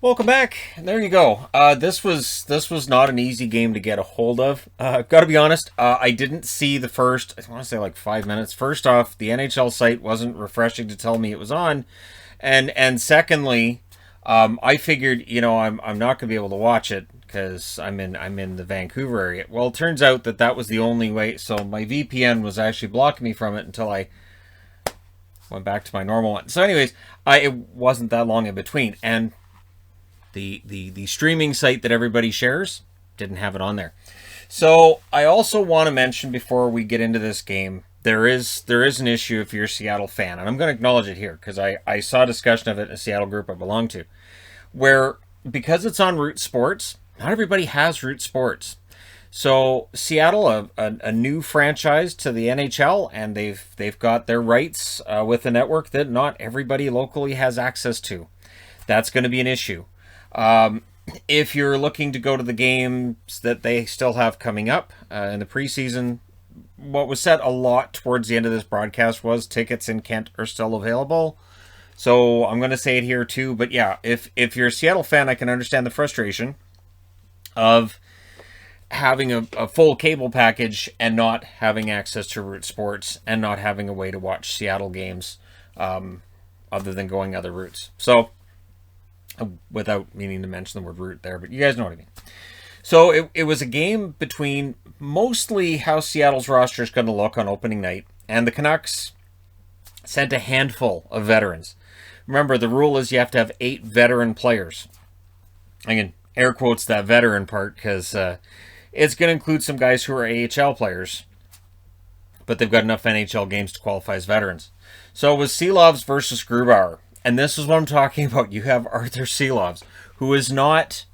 Welcome back. There you go. This was not an easy game to get a hold of. Got to be honest, I didn't see the first. I want to say like 5 minutes. First off, the NHL site wasn't refreshing to tell me it was on, and secondly, I figured I'm not gonna be able to watch it because I'm in the Vancouver area. Well, it turns out that was the only way. So my VPN was actually blocking me from it until I went back to my normal one. So, anyways, it wasn't that long in between, and the streaming site that everybody shares didn't have it on there. So I also want to mention before we get into this game, there is an issue if you're a Seattle fan, and I'm going to acknowledge it here because I saw a discussion of it in a Seattle group I belong to, where because it's on Root Sports, not everybody has Root Sports. So Seattle, a new franchise to the NHL, and they've got their rights with a network that not everybody locally has access to. That's going to be an issue. If you're looking to go to the games that they still have coming up in the preseason, what was said a lot towards the end of this broadcast was tickets in Kent are still available. So I'm going to say it here too. But yeah, if you're a Seattle fan, I can understand the frustration of having a full cable package and not having access to Root Sports and not having a way to watch Seattle games other than going other routes. So without meaning to mention the word root there, but you guys know what I mean. So it was a game between mostly how Seattle's roster is going to look on opening night, and the Canucks sent a handful of veterans. Remember, the rule is you have to have 8 veteran players. I can air quotes that veteran part because it's going to include some guys who are AHL players, but they've got enough NHL games to qualify as veterans. So it was Seelovs versus Grubauer. And this is what I'm talking about. You have Arthur Seelovs, who is not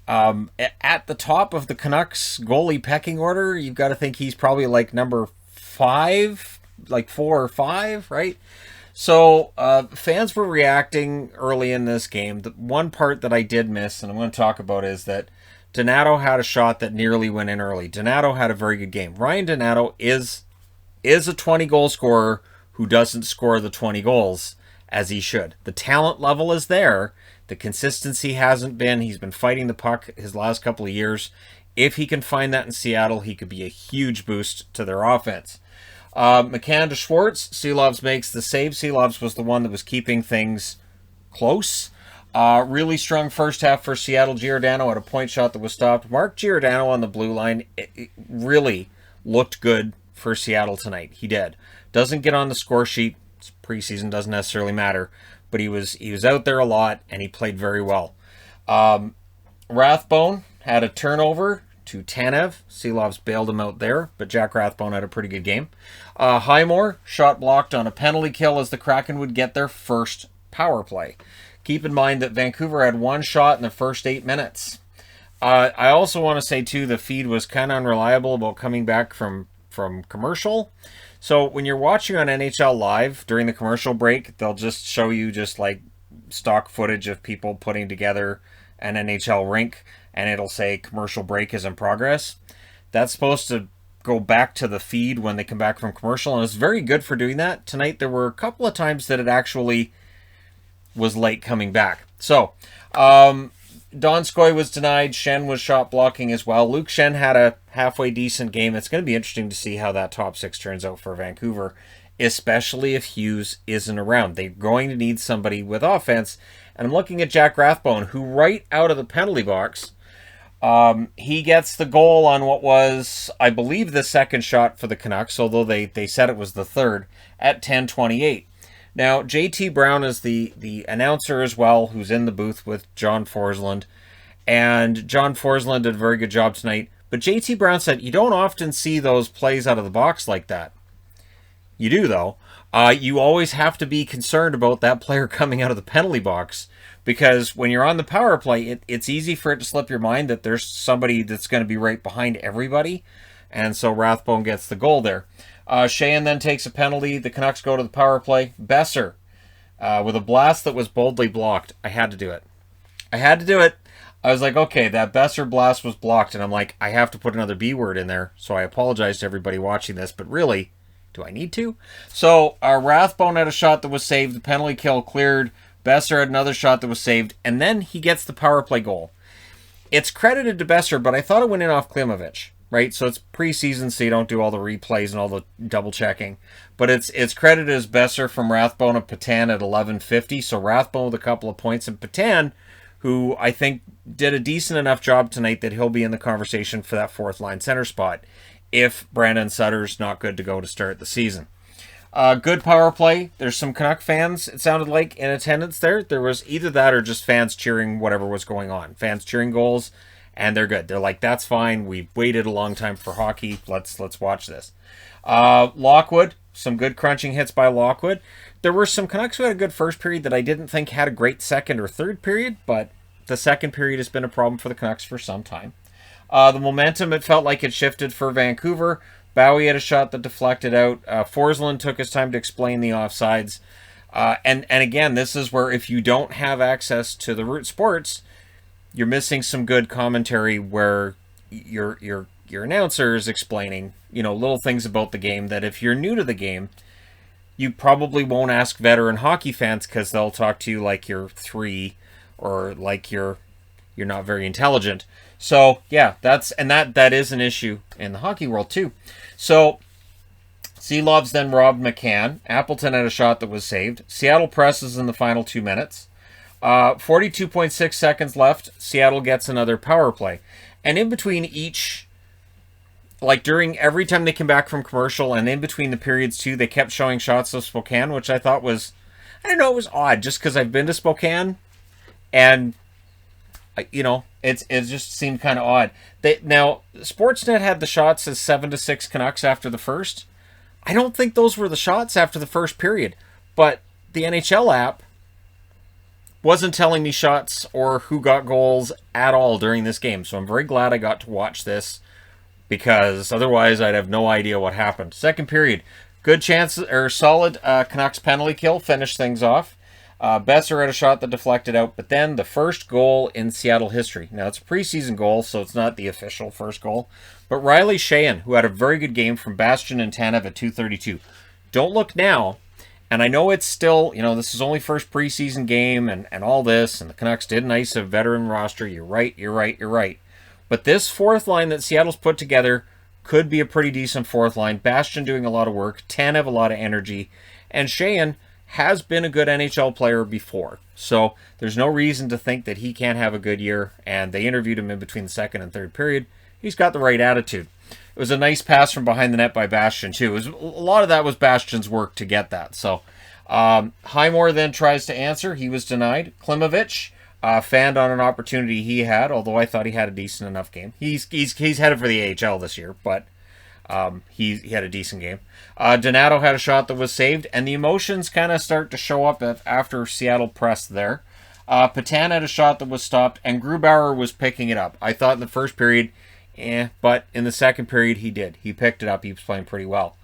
at the top of the Canucks goalie pecking order. You've got to think he's probably like number 5, like 4 or 5, right? So fans were reacting early in this game. The one part that I did miss, and I'm going to talk about, is that Donato had a shot that nearly went in early. Donato had a very good game. Ryan Donato is a 20-goal scorer who doesn't score the 20 goals as he should. The talent level is there. The consistency hasn't been. He's been fighting the puck his last couple of years. If he can find that in Seattle, he could be a huge boost to their offense. McCann to Schwartz. Seelovs makes the save. Seelovs was the one that was keeping things close. Really strong first half for Seattle. Giordano had a point shot that was stopped. Mark Giordano on the blue line, it really looked good for Seattle tonight. He did. Doesn't get on the score sheet. Preseason doesn't necessarily matter, but he was out there a lot and he played very well. Rathbone had a turnover to Tanev. Seelovs bailed him out there, but Jack Rathbone had a pretty good game. Highmore shot blocked on a penalty kill as the Kraken would get their first power play. Keep in mind that Vancouver had one shot in the first 8 minutes. I also want to say too, the feed was kind of unreliable about coming back from commercial. So when you're watching on NHL Live during the commercial break, they'll just show you just like stock footage of people putting together an NHL rink, and it'll say commercial break is in progress. That's supposed to go back to the feed when they come back from commercial, and it's very good for doing that. Tonight there were a couple of times that it actually was late coming back. So Donskoy was denied. Shen was shot blocking as well. Luke Shen had a halfway decent game. It's going to be interesting to see how that top 6 turns out for Vancouver, especially if Hughes isn't around. They're going to need somebody with offense. And I'm looking at Jack Rathbone, who right out of the penalty box, he gets the goal on what was, I believe, the second shot for the Canucks, although they said it was the third, at 10:28. Now, JT Brown is the announcer as well, who's in the booth with John Forsland. And John Forsland did a very good job tonight. But JT Brown said, you don't often see those plays out of the box like that. You do, though. You always have to be concerned about that player coming out of the penalty box. Because when you're on the power play, it's easy for it to slip your mind that there's somebody that's going to be right behind everybody. And so Rathbone gets the goal there. Sheahan then takes a penalty. The Canucks go to the power play. Besser, with a blast that was boldly blocked. I had to do it. I was like, okay, that Besser blast was blocked. And I'm like, I have to put another B word in there. So I apologize to everybody watching this. But really, do I need to? So Rathbone had a shot that was saved. The penalty kill cleared. Besser had another shot that was saved, and then he gets the power play goal. It's credited to Besser, but I thought it went in off Klimovich, right? So it's preseason, so you don't do all the replays and all the double checking. But it's credited as Besser from Rathbone and Patan at 11:50. So Rathbone with a couple of points, and Patan, who I think did a decent enough job tonight that he'll be in the conversation for that fourth line center spot if Brandon Sutter's not good to go to start the season. Good power play. There's some Canuck fans, it sounded like, in attendance there. There was either that or just fans cheering whatever was going on. Fans cheering goals, and they're good. They're like, that's fine. We've waited a long time for hockey. Let's watch this. Lockwood, some good crunching hits by Lockwood. There were some Canucks who had a good first period that I didn't think had a great second or third period, but the second period has been a problem for the Canucks for some time. The momentum, it felt like it shifted for Vancouver. Bowie had a shot that deflected out. Forsland took his time to explain the offsides. And again, this is where if you don't have access to the Root Sports, you're missing some good commentary where your announcer is explaining, little things about the game that if you're new to the game, you probably won't ask veteran hockey fans because they'll talk to you like you're 3 or like you're not very intelligent. So yeah, that is an issue in the hockey world too. So Seelovs then robbed McCann. Appleton had a shot that was saved. Seattle presses in the final 2 minutes. 42.6 seconds left. Seattle gets another power play. And in between each, like during every time they came back from commercial and in between the periods too, they kept showing shots of Spokane, which I thought was, I don't know, it was odd just because I've been to Spokane and it just seemed kind of odd. Now, Sportsnet had the shots as 7-6 Canucks after the first. I don't think those were the shots after the first period, but the NHL app wasn't telling me shots or who got goals at all during this game. So I'm very glad I got to watch this because otherwise I'd have no idea what happened. Second period, good chances or solid Canucks penalty kill finished things off. Besser had a shot that deflected out, but then the first goal in Seattle history. Now, it's a preseason goal, so it's not the official first goal. But Riley Sheahan, who had a very good game from Bastion and Tanev at 2:32. Don't look now, and I know it's still, this is only first preseason game and all this, and the Canucks did nice a veteran roster. You're right. But this fourth line that Seattle's put together could be a pretty decent fourth line. Bastion doing a lot of work, Tanev a lot of energy, and Sheahan has been a good NHL player before. So there's no reason to think that he can't have a good year. And they interviewed him in between the second and third period. He's got the right attitude. It was a nice pass from behind the net by Bastion, too. A lot of that was Bastion's work to get that. So Highmore then tries to answer. He was denied. Klimovich fanned on an opportunity he had, although I thought he had a decent enough game. He's headed for the AHL this year, but he had a decent game. Donato had a shot that was saved, and the emotions kind of start to show up after Seattle pressed there. Patan had a shot that was stopped, and Grubauer was picking it up. I thought in the first period, but in the second period he did. He picked it up. He was playing pretty well.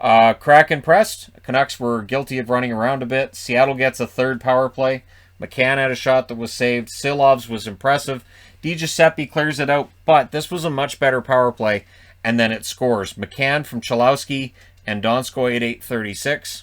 Kraken pressed. Canucks were guilty of running around a bit. Seattle gets a third power play. McCann had a shot that was saved. Silovs was impressive. DiGiuseppe clears it out, but this was a much better power play. And then it scores. McCann from Chalowski and Donskoy at 8:36.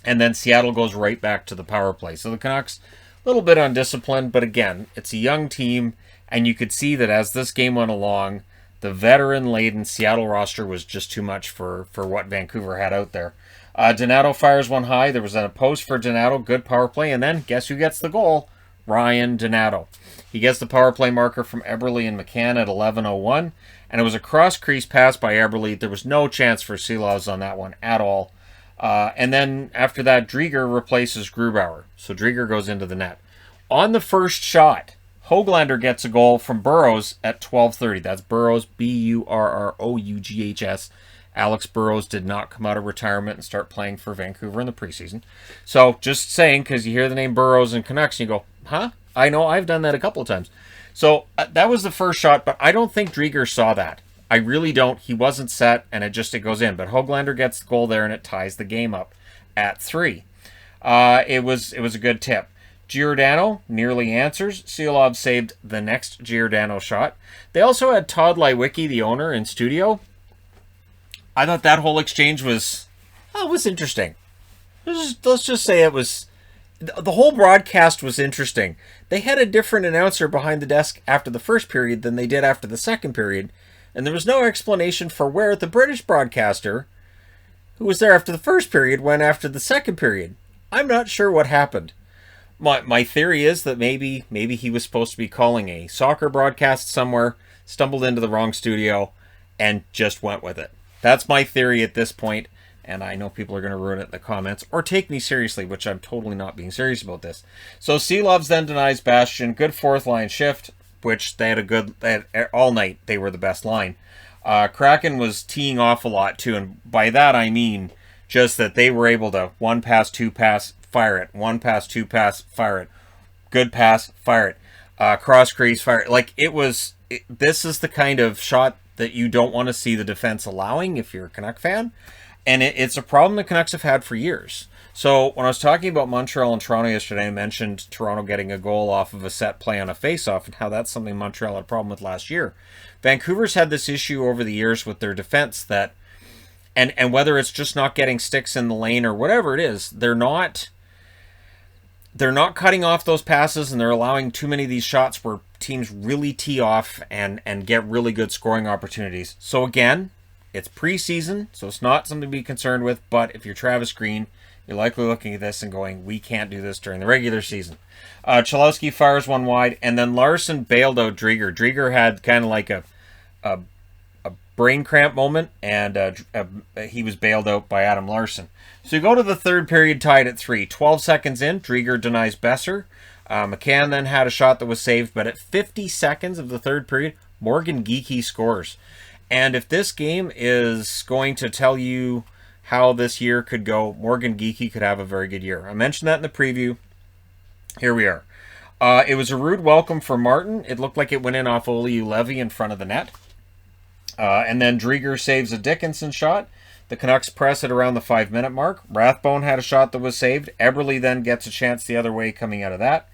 And then Seattle goes right back to the power play. So the Canucks, a little bit undisciplined, but again, it's a young team. And you could see that as this game went along, the veteran-laden Seattle roster was just too much for what Vancouver had out there. Donato fires one high. There was a post for Donato. Good power play. And then guess who gets the goal? Ryan Donato. He gets the power play marker from Eberle and McCann at 11:01. And it was a cross-crease pass by Eberle. There was no chance for Seelovs on that one at all. And then after that, Drieger replaces Grubauer. So Drieger goes into the net. On the first shot, Höglander gets a goal from Burrows at 12:30. That's Burrows, Burroughs. Alex Burrows did not come out of retirement and start playing for Vancouver in the preseason. So just saying, because you hear the name Burrows and Canucks, and you go, huh? I know, I've done that a couple of times. So that was the first shot, but I don't think Drieger saw that. I really don't. He wasn't set, and it goes in. But Höglander gets the goal there, and it ties the game up at 3. It was a good tip. Giordano nearly answers. Seelov saved the next Giordano shot. They also had Todd Lywicki, the owner, in studio. I thought that whole exchange was interesting. Let's just say it was The whole broadcast was interesting. They had a different announcer behind the desk after the first period than they did after the second period, and there was no explanation for where the British broadcaster, who was there after the first period, went after the second period. I'm not sure what happened. My theory is that maybe he was supposed to be calling a soccer broadcast somewhere, stumbled into the wrong studio, and just went with it. That's my theory at this point. And I know people are going to ruin it in the comments or take me seriously, which I'm totally not being serious about this. So Seelovs then denies Bastian. Good fourth line shift, which they had all night. They were the best line. Kraken was teeing off a lot too. And by that I mean just that they were able to 1 pass, 2 pass, fire it. 1 pass, 2 pass, fire it. Good pass, fire it. Cross crease, fire it. Like this is the kind of shot that you don't want to see the defense allowing if you're a Canuck fan. And it's a problem the Canucks have had for years. So when I was talking about Montreal and Toronto yesterday, I mentioned Toronto getting a goal off of a set play on a face-off and how that's something Montreal had a problem with last year. Vancouver's had this issue over the years with their defense that, and whether it's just not getting sticks in the lane or whatever it is, they're not cutting off those passes, and they're allowing too many of these shots where teams really tee off and get really good scoring opportunities. So again, it's preseason, so it's not something to be concerned with, but if you're Travis Green, you're likely looking at this and going, we can't do this during the regular season. Cholowski fires one wide, and then Larson bailed out Drieger. Drieger had kind of like a brain cramp moment, and he was bailed out by Adam Larson. So you go to the third period tied at 3. 12 seconds in, Drieger denies Besser. McCann then had a shot that was saved, but at 50 seconds of the third period, Morgan Geekie scores. And if this game is going to tell you how this year could go, Morgan Geekie could have a very good year. I mentioned that in the preview. Here we are. It was a rude welcome for Martin. It looked like it went in off Oliu Levy in front of the net. And then Drieger saves a Dickinson shot. The Canucks press it around the 5-minute mark. Rathbone had a shot that was saved. Eberle then gets a chance the other way coming out of that.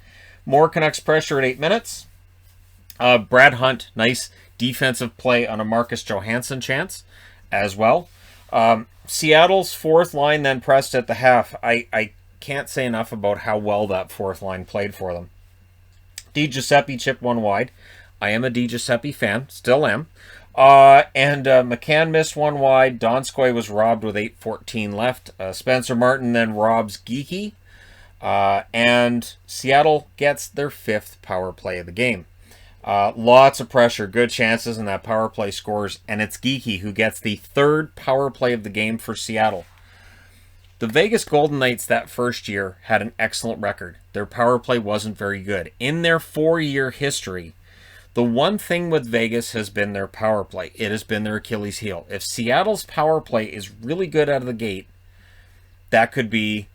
More Canucks pressure at 8 minutes. Brad Hunt, nice defensive play on a Marcus Johansson chance as well. Seattle's fourth line then pressed at the half. I can't say enough about how well that fourth line played for them. Di Giuseppe chipped one wide. I am a Di Giuseppe fan, still am. And McCann missed one wide. Donskoy was robbed with 8:14 left. Spencer Martin then robs Geekie. And Seattle gets their 5th power play of the game. Lots of pressure, good chances, and that power play scores. And it's Geekie who gets the 3rd power play of the game for Seattle. The Vegas Golden Knights that first year had an excellent record. Their power play wasn't very good. In their 4-year history, the one thing with Vegas has been their power play. It has been their Achilles heel. If Seattle's power play is really good out of the gate, that could be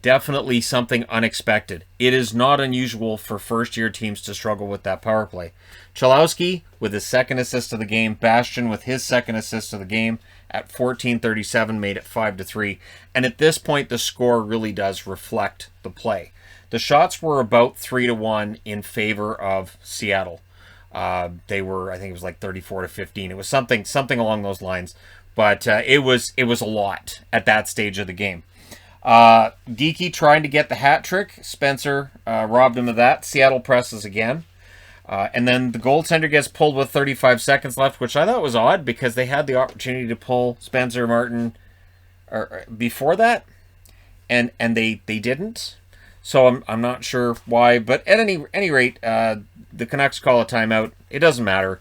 definitely something unexpected. It is not unusual for first-year teams to struggle with that power play. Cholowski with his 2nd assist of the game. Bastian with his 2nd assist of the game at 14:37 made it 5-3. And at this point, the score really does reflect the play. The shots were about 3-1 in favor of Seattle. They were, I think it was like 34-15. It was something along those lines. But it was a lot at that stage of the game. Geekie trying to get the hat trick. Spencer robbed him of that. Seattle presses again. And then the goaltender gets pulled with 35 seconds left, which I thought was odd because they had the opportunity to pull Spencer Martin before that, and they didn't. So I'm not sure why, but at any rate, the Canucks call a timeout. It doesn't matter.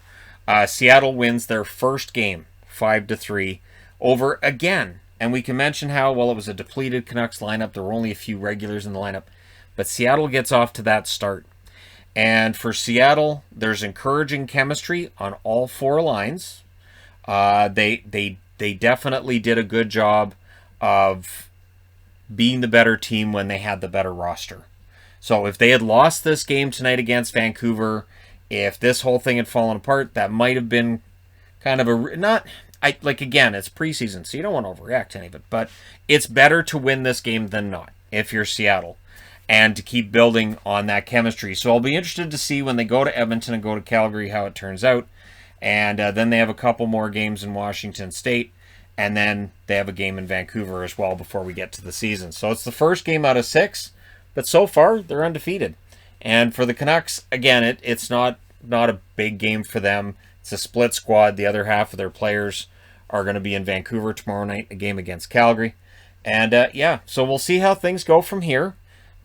Seattle wins their first game 5-3 over again. And we can mention how, well, it was a depleted Canucks lineup. There were only a few regulars in the lineup. But Seattle gets off to that start. And for Seattle, there's encouraging chemistry on all 4 lines. They definitely did a good job of being the better team when they had the better roster. So if they had lost this game tonight against Vancouver, if this whole thing had fallen apart, that might have been kind of again, it's preseason, so you don't want to overreact to any of it, but it's better to win this game than not if you're Seattle and to keep building on that chemistry. So I'll be interested to see when they go to Edmonton and go to Calgary how it turns out. And then they have a couple more games in Washington State, and then they have a game in Vancouver as well before we get to the season. So it's the first game out of 6. But so far, they're undefeated. And for the Canucks, again, it's not a big game for them. It's a split squad. The other half of their players are going to be in Vancouver tomorrow night, a game against Calgary. And yeah, so we'll see how things go from here.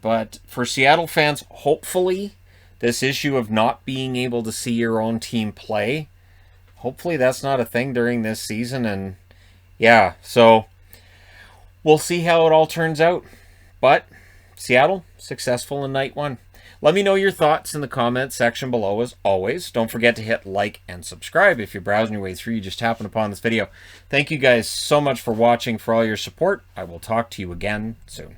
But for Seattle fans, hopefully this issue of not being able to see your own team play, hopefully that's not a thing during this season. And yeah, so we'll see how it all turns out. But Seattle, successful in night one. Let me know your thoughts in the comments section below as always. Don't forget to hit like and subscribe if you're browsing your way through. You just happened upon this video. Thank you guys so much for watching, for all your support. I will talk to you again soon.